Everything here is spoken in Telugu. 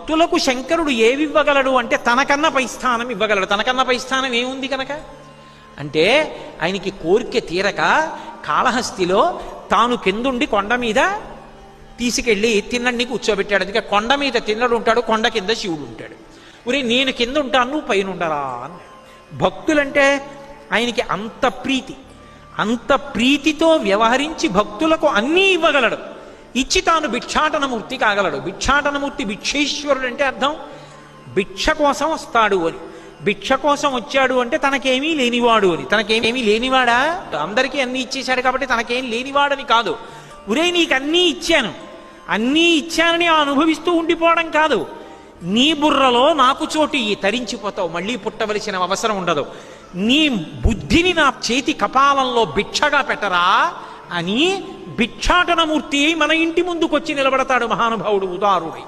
భక్తులకు శంకరుడు ఏవివ్వగలడు అంటే తనకన్నా పై స్థానం ఇవ్వగలడు. తనకన్నా పై స్థానం ఏముంది కనుక అంటే ఆయనకి కోరిక తీరక కాళహస్తిలో తాను కిందుండి కొండ మీద తీసుకెళ్ళి తిన్నడిని కూర్చోబెట్టాడు. అందుకే కొండ మీద తిన్నడు ఉంటాడు, కొండ కింద శివుడు ఉంటాడు. ఉరే నేను కింద ఉంటాను, నువ్వు పైన ఉండరా అన్నాడు. భక్తులంటే ఆయనకి అంత ప్రీతి, అంత ప్రీతితో వ్యవహరించి భక్తులకు అన్నీ ఇవ్వగలడు. ఇచ్చి తాను భిక్షాటనమూర్తి కాగలడు. భిక్షాటనమూర్తి భిక్షేశ్వరుడు అంటే అర్థం భిక్ష కోసం వస్తాడు అని. భిక్ష కోసం వచ్చాడు అంటే తనకేమీ లేనివాడు అని. తనకేమీ లేనివాడా? అందరికీ అన్నీ ఇచ్చేశాడు కాబట్టి తనకేం లేనివాడని కాదు. ఉరే నీకు అన్నీ ఇచ్చాను, అన్నీ ఇచ్చానని అనుభవిస్తూ ఉండిపోవడం కాదు. నీ బుర్రలో నాకు చోటు తరించిపోతావు, మళ్ళీ పుట్టవలసిన అవసరం ఉండదు. నీ బుద్ధిని నా చేతి కపాలంలో భిక్షగా పెట్టరా అని భిక్షాటనమూర్తి మన ఇంటి ముందుకొచ్చి నిలబడతాడు మహానుభావుడు ఉదారుడై.